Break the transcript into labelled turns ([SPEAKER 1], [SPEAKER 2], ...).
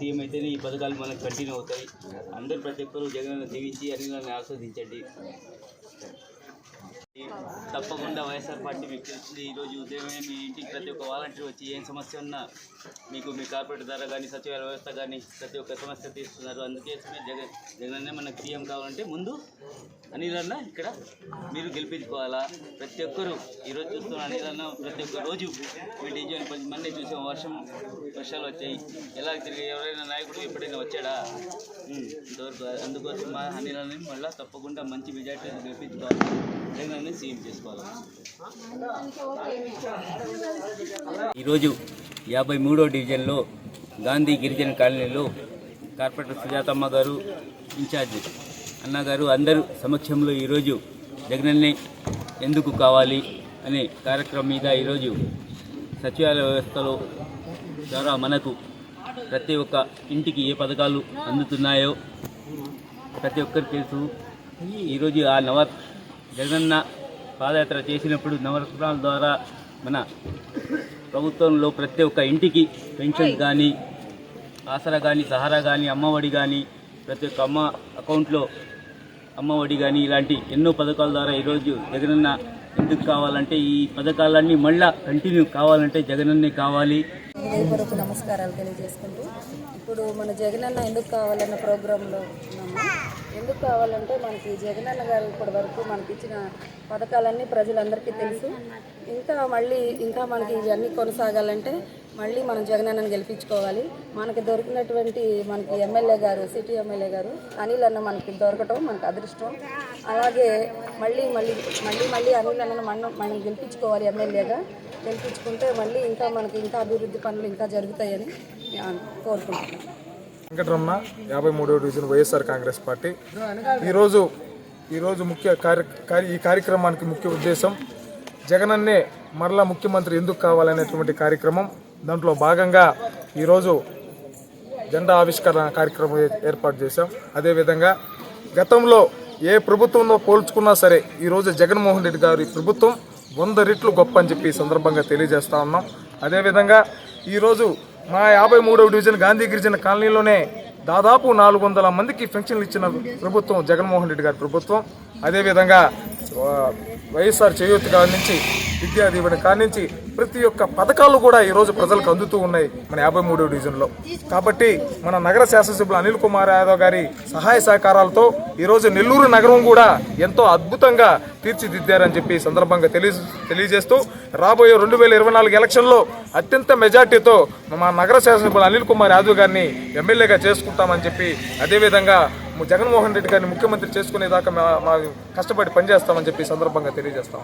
[SPEAKER 1] CM అయితేనే ఈ పథకాలు మనకు కంటిన్యూ అవుతాయి. అందరూ ప్రతి ఒక్కరు జగన్ దీవించి అనిలను ఆస్వాదించండి. తప్పకుండా వైఎస్ఆర్ పార్టీ మీకు తెలిసింది. ఈరోజు ఉదయమే మీ ఇంటికి ప్రతి ఒక్క వాలంటీర్ వచ్చి ఏం సమస్య ఉన్నా మీకు మీ కార్పొరేటర్ ద్వారా కానీ సచివాలయ వ్యవస్థ కానీ ప్రతి ఒక్క సమస్య తీస్తున్నారు. అందుకే జగన్ మనకు సీఎం కావాలంటే ముందు అనిలన్న ఇక్కడ మీరు గెలిపించుకోవాలా. ప్రతి ఒక్కరు ఈరోజు చూస్తున్న అనిలన్న ప్రతి ఒక్క రోజు మీటింగ్ 10 మంది చూసాం. వర్షాలు వచ్చాయి. ఎలా తిరిగి ఎవరైనా నాయకుడు ఎప్పుడైనా వచ్చాడా? ఇంతవరకు. అందుకోసం మా అనిలని మళ్ళీ తప్పకుండా మంచి మెజార్టీ గెలిపించుకోవాలి. జగన్ సీఎం చేసుకోవాలి. ఈరోజు 53వ డివిజన్లో గాంధీ గిరిజన కాలనీలో కార్పొరేటర్ సుజాతమ్మ గారు, ఇన్ఛార్జ్ అన్నగారు అందరూ సమక్షంలో ఈరోజు జగనన్నే ఎందుకు కావాలి అనే కార్యక్రమం మీద ఈరోజు సచివాలయ వ్యవస్థలో ద్వారా మనకు ప్రతి ఒక్క ఇంటికి ఏ పథకాలు అందుతున్నాయో ప్రతి ఒక్కరికి తెలుసు. ఈరోజు ఆ జగనన్న పాదయాత్ర చేసినప్పుడు నవరత్నాల ద్వారా మన ప్రభుత్వంలో ప్రతి ఒక్క ఇంటికి పెన్షన్ కానీ, ఆసరా కానీ, సహారా కానీ, అమ్మఒడి కానీ, ప్రతి ఒక్క అమ్మ అకౌంట్లో అమ్మఒడి కానీ ఇలాంటి ఎన్నో పథకాల ద్వారా ఈరోజు జగనన్న ఎందుకు కావాలంటే ఈ పథకాలన్నీ మళ్ళా కంటిన్యూ కావాలంటే జగనన్నే కావాలి.
[SPEAKER 2] హృదయపూర్వక నమస్కారాలు తెలియజేసుకుంటూ ఇప్పుడు మన జగనన్న ఎందుకు కావాలన్న ప్రోగ్రాంలో ఉన్నాము. ఎందుకు కావాలంటే మనకి జగనన్న గారు ఇప్పటి వరకు మనకి ఇచ్చిన పథకాలన్నీ ప్రజలందరికీ తెలుసు. ఇంకా మనకి ఇవన్నీ కొనసాగాలంటే మళ్ళీ మనం జగనన్నను గెలిపించుకోవాలి. మనకి దొరికినటువంటి మనకి ఎమ్మెల్యే గారు, సిటీ ఎమ్మెల్యే గారు అనిల్ అన్న మనకి దొరకటం మనకు అదృష్టం. అలాగే మళ్ళీ అనిల్ అన్నను మనం గెలిపించుకోవాలి. ఎమ్మెల్యేగా గెలిపించుకుంటే మళ్ళీ ఇంకా అభివృద్ధి పనులు ఇంకా జరుగుతాయని కోరుకుంటున్నాను.
[SPEAKER 3] వెంకటరమణ, 53వ డివిజన్, వైఎస్ఆర్ కాంగ్రెస్ పార్టీ. ఈరోజు ఈ కార్యక్రమానికి ముఖ్య ఉద్దేశం జగనన్నే మరలా ముఖ్యమంత్రి ఎందుకు కావాలనేటువంటి కార్యక్రమం. దాంట్లో భాగంగా ఈరోజు జెండా ఆవిష్కరణ కార్యక్రమం ఏర్పాటు చేశాం. అదేవిధంగా గతంలో ఏ ప్రభుత్వంలో పోల్చుకున్నా సరే ఈరోజు జగన్మోహన్ రెడ్డి గారి ప్రభుత్వం 100 రెట్లు గొప్ప అని చెప్పి ఈ సందర్భంగా తెలియజేస్తా ఉన్నాం. అదేవిధంగా ఈరోజు మా 53వ డివిజన్ గాంధీ గిరిజన కాలనీలోనే దాదాపు 400 మందికి పెన్షన్లు ఇచ్చిన ప్రభుత్వం జగన్మోహన్ రెడ్డి గారి ప్రభుత్వం. అదేవిధంగా వైఎస్ఆర్ చేయూత కాడి నుంచి, విద్యా దీవెన కాడి నుంచి ప్రతి ఒక్క పథకాలు కూడా ఈరోజు ప్రజలకు అందుతూ ఉన్నాయి మన 53వ డివిజన్లో. కాబట్టి మన నగర శాసనసభ్యులు అనిల్ కుమార్ యాదవ్ గారి సహాయ సహకారాలతో ఈరోజు నెల్లూరు నగరం కూడా ఎంతో అద్భుతంగా తీర్చిదిద్దారని చెప్పి సందర్భంగా తెలియజేస్తూ రాబోయే 2024 ఎలక్షన్లో అత్యంత మెజార్టీతో మా నగర శాసనసభ్యులు అనిల్ కుమార్ యాదవ్ గారిని ఎమ్మెల్యేగా చేసుకుంటామని చెప్పి, అదేవిధంగా జగన్మోహన్ రెడ్డి గారిని ముఖ్యమంత్రి చేసుకునేదాకా మా కష్టపడి పనిచేస్తామని చెప్పి సందర్భంగా తెలియజేస్తాం.